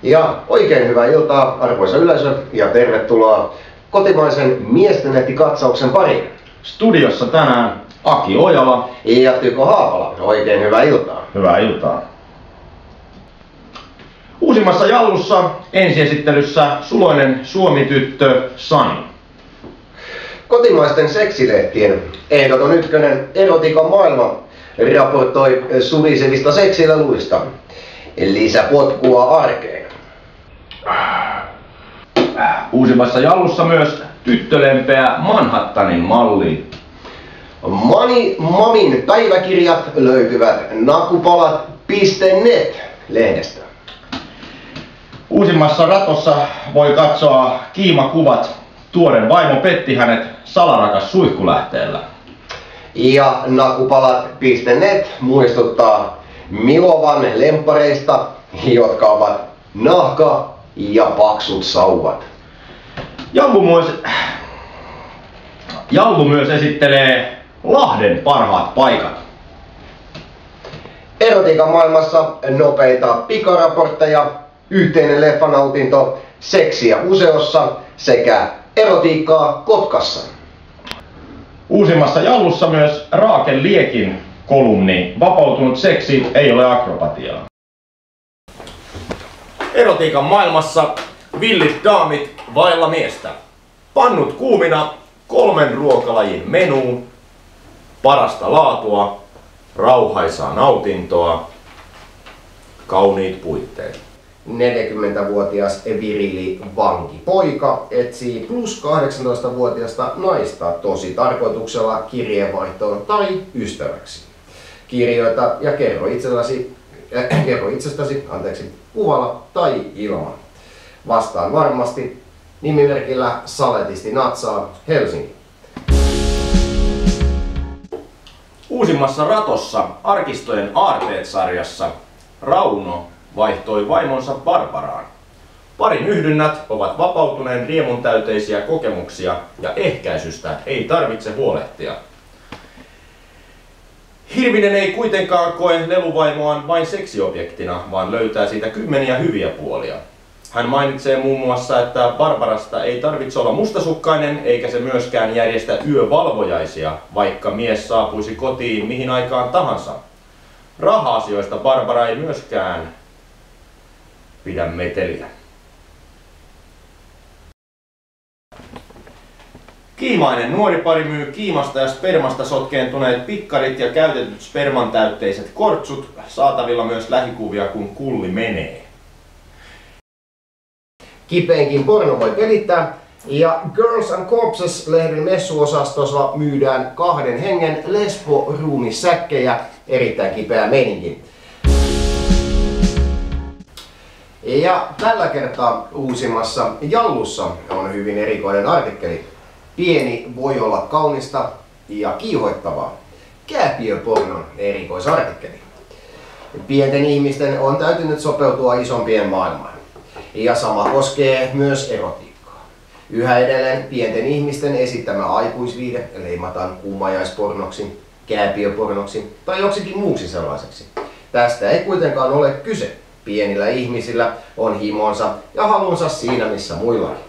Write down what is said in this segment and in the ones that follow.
Ja oikein hyvää iltaa, arvoisa yleisö, ja tervetuloa kotimaisen miestenlehtikatsauksen pariin. Studiossa tänään Aki Ojala ja Tyko Haapala. Oikein hyvää iltaa. Hyvää iltaa. Uusimmassa jallussa ensiesittelyssä suloinen suomityttö Sani. Kotimaisten seksilehtien ehdoton ykkönen Erotiikan maailma raportoi surisevista seksileluista. Lisäpotkua arkeen. Uusimmassa jallussa myös tyttölempeä Manhattanin malli. Mamin päiväkirjat löytyvät nakupalat.net-lehdestä. Uusimmassa ratossa voi katsoa kiimakuvat. Tuoren vaimo petti hänet salarakas suihkulähteellä. Ja nakupalat.net muistuttaa Milovan lemppareista, jotka ovat nahka ja paksut sauvat. Jallu myös esittelee Lahden parhaat paikat. Erotiikan maailmassa nopeita pikaraportteja, yhteinen leffanautinto, seksiä useossa sekä erotiikkaa Kotkassa. Uusimmassa jallussa myös Raakel Liekin kolumni Vapautunut seksi ei ole akrobatiaa. Erotiikan maailmassa villit daamit vailla miestä. Pannut kuumina 3 ruokalajin menuun. Parasta laatua, rauhaisaa nautintoa, kauniit puitteet. 40-vuotias virili vankipoika etsii plus 18-vuotiasta naista tosi tarkoituksella kirjeenvaihtoon tai ystäväksi. Kirjoita ja kerro itsestäsi kuvalla tai ilman. Vastaan varmasti nimimerkillä Saletisti natsaa Helsinki. Uusimmassa ratossa Arkistojen aarteet-sarjassa Rauno vaihtoi vaimonsa Barbaraan. Parin yhdynnät ovat vapautuneen riemun täyteisiä kokemuksia ja ehkäisystä ei tarvitse huolehtia. Hirvinen ei kuitenkaan koe leluvaimoaan vain seksiobjektina, vaan löytää siitä kymmeniä hyviä puolia. Hän mainitsee muun muassa, että Barbarasta ei tarvitse olla mustasukkainen eikä se myöskään järjestä yövalvojaisia, vaikka mies saapuisi kotiin mihin aikaan tahansa. Raha-asioista Barbara ei myöskään pidä meteliä. Kiimainen nuori pari myy kiimasta ja spermasta sotkeentuneet pikkarit ja käytetyt sperman täytteiset kortsut, saatavilla myös lähikuvia kun kulli menee. Kipeinkin porno voi pelittää, ja Girls and Corpses-lehden messuosastossa myydään 2 hengen lesbo-ruumissäkkejä, erittäin kipeä meininki. Ja tällä kertaa uusimmassa jallussa on hyvin erikoinen artikkeli. Pieni voi olla kaunista ja kiihoittavaa. Kääpiöpornon erikoisartikkeli. Pienten ihmisten on täytynyt sopeutua isompien maailmaan. Ja sama koskee myös erotiikkaa. Yhä edelleen pienten ihmisten esittämä aikuisviide leimataan kuumajaispornoksi, kääpiöpornoksi tai joksikin muuksi sellaiseksi. Tästä ei kuitenkaan ole kyse. Pienillä ihmisillä on himonsa ja halunsa siinä missä muillakin.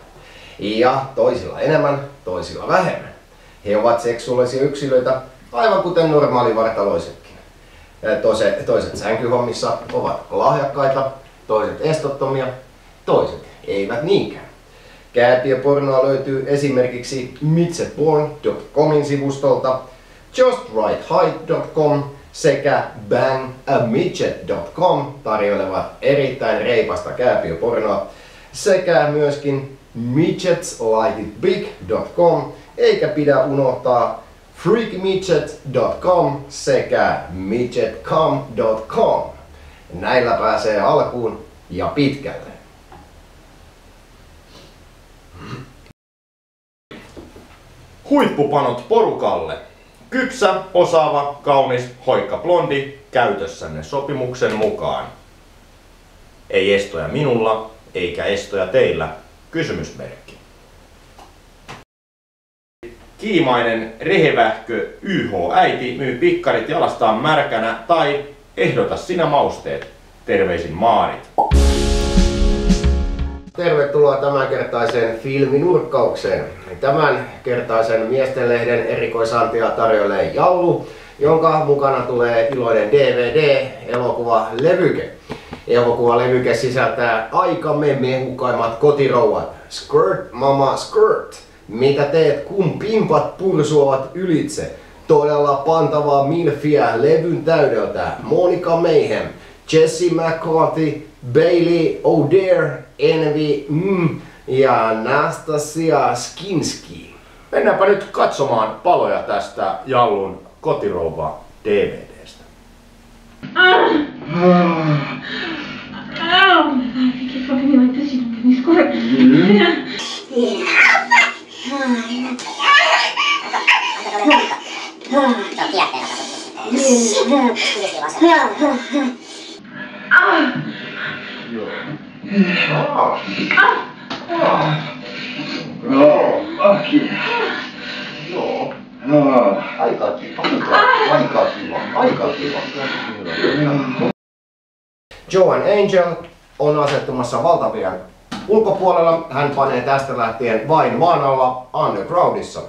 Ja toisilla enemmän, toisilla vähemmän. He ovat seksuaalisia yksilöitä, aivan kuten normaalivartaloisetkin. Toiset sänkyhommissa ovat lahjakkaita, toiset estottomia, toiset eivät niinkään. Kääpiöpornoa löytyy esimerkiksi midgetporn.comin sivustolta, justrightHeight.com sekä bangamidget.com tarjoilevat erittäin reipasta kääpiöpornoa sekä myöskin midgetslikeitbig.com eikä pidä unohtaa freakmidget.com sekä midgetcom.com. Näillä pääsee alkuun ja pitkälle. Huippupanot porukalle. Kypsä, osaava, kaunis, hoikka blondi käytössänne sopimuksen mukaan. Ei estoja minulla, eikä estoja teillä. Kysymysmerkki. Kiimainen rehevähkö YH-äiti myy pikkarit jalastaan märkänä tai ehdota sinä mausteet. Terveisin Maarit. Tervetuloa tämänkertaiseen filminurkkaukseen. Tämänkertaisen miestenlehden erikoisantia tarjoilee Jallu, jonka mukana tulee iloinen DVD-elokuvalevyke. Elokuvalevyke sisältää aikamme mehukaimmat kotirouvat. Skirt, mama, skirt. Mitä teet, kun pimpat pursuavat ylitse? Todella pantavaa milfiä levyn täydeltä. Monica Mayhem, Jesse McCarthy, Bailey O'Dare, Envy ja Nastasia Skinski. Mennäänpä nyt katsomaan paloja tästä Jallun kotirouva DVDstä. Aika kiva. Joan Angel on asettumassa valtapian ulkopuolella. Hän panee tästä lähtien vain maan alla undergroundissa.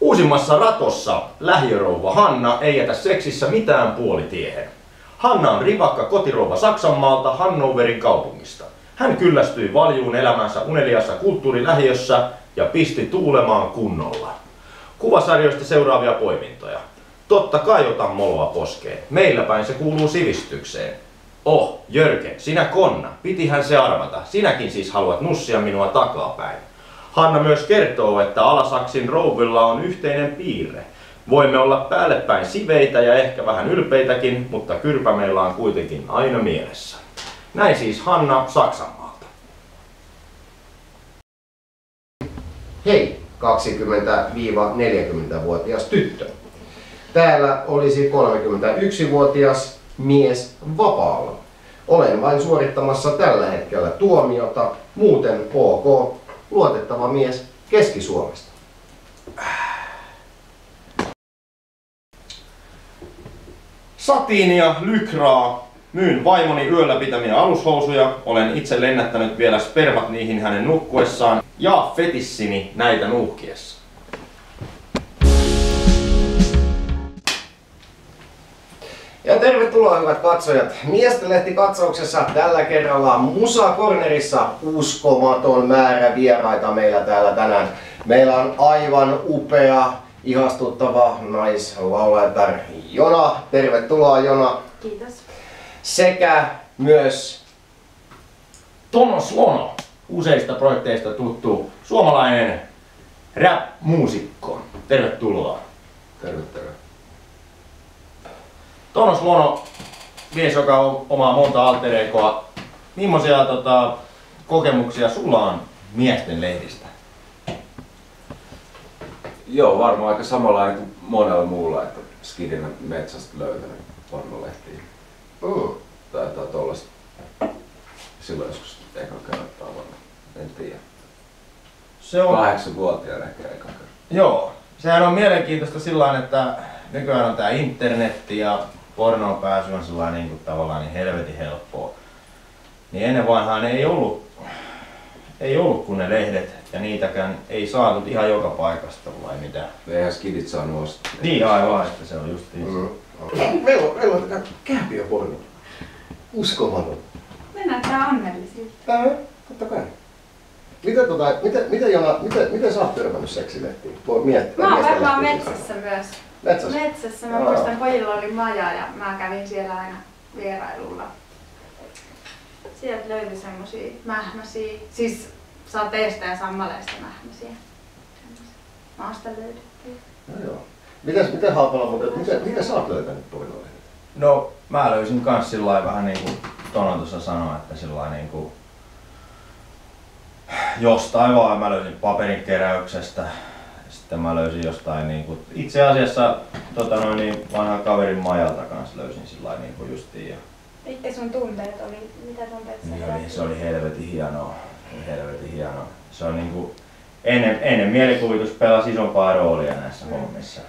Uusimmassa ratossa lähiörouva Hanna ei jätä seksissä mitään puolitiehen. Hanna on rivakka kotirouva Saksanmaalta Hannoverin kaupungista. Hän kyllästyi valjuun elämänsä uneliassa kulttuurilähiössä ja pisti tuulemaan kunnolla. Kuvasarjoista seuraavia poimintoja. Totta kai otan moloa poskeen. Meillä päin se kuuluu sivistykseen. Oh, Jörgen, sinä konna. Pitihän se arvata. Sinäkin siis haluat nussia minua takapäin. Hanna myös kertoo, että Alasaksin rouvilla on yhteinen piirre. Voimme olla päällepäin siveitä ja ehkä vähän ylpeitäkin, mutta kyrpä meillä on kuitenkin aina mielessä. Näin siis Hanna Saksanmaalta. Hei, 20-40-vuotias tyttö. Täällä olisi 31-vuotias mies vapaalla. Olen vain suorittamassa tällä hetkellä tuomiota, muuten ok, luotettava mies Keski-Suomesta. Satiinia, lykraa. Myyn vaimoni yöllä pitämiä alushousuja. Olen itse lennättänyt vielä spermat niihin hänen nukkuessaan. Ja fetissini näitä nuuhkiessa. Ja tervetuloa hyvät katsojat. Miestenlehti katsauksessa tällä kerralla Musa Cornerissa uskomaton määrä vieraita meillä täällä tänään. Meillä on aivan upea, ihastuttava naislaulajatar Jona. Tervetuloa Jona. Kiitos. Sekä myös Tonos Lono, useista projekteista tuttu suomalainen rap-muusikko. Tervetuloa. tervetuloa. Tonos Lono, mies, joka omaa monta alter egoa. Millaisia kokemuksia sulla on miesten lehdistä? Joo, varmaan aika samanlainen kuin monella muulla, että skidinä metsästä löytänyt pornolehtiä. Tai tollaista. Silloin joskus ekan kerran varmaan, en tiedä. Se on 8-vuotiaana ehkä ekan kerran. Joo, sehän on mielenkiintoista sillain, että nykyään on tää internetti ja pornoon pääsy on sellainen niin kuin tavallaan niin helvetin helppoa. Niin ennen vanhaan ei ollut kuin ne lehdet ja niitäkään ei saatu ihan joka paikasta vai mitä. Eihän skidit saanut ostaa. Niin aivan, että se on justiin. Meillä on kääpiöporno. Uskomaton. Me näyttää onnellisilta. Totta kai. Miten sä oot törmännyt seksilehtiin? Mä oon varmaan metsässä myös. Metsässä? Metsässä. Mä muistan, pojilla oli maja ja mä kävin siellä aina vierailulla. Sieltä löytyi semmosia mähmäsiä, siis sateesta ja sammaleista mähmäsiä. Maasta löydettiin. No joo. Miten Haapala, miten sä oot löytänyt pornolehdet? No mä löysin kans sillain vähän niinku Tono tuossa sanoi, että sillain niinku jostain vaan mä löysin paperinkeräyksestä. Sitten mä löysin jostain niinku itse asiassa vanhan kaverin majalta kanssa löysin sillain niinku justiin. Mitkä sun tunteet oli? Mitä tunteet sä Niin se oli helvetin hienoa. Helvetin hienoa. Se on niinku ennen mielikuvitus pelasi isompaa roolia näissä hommissa.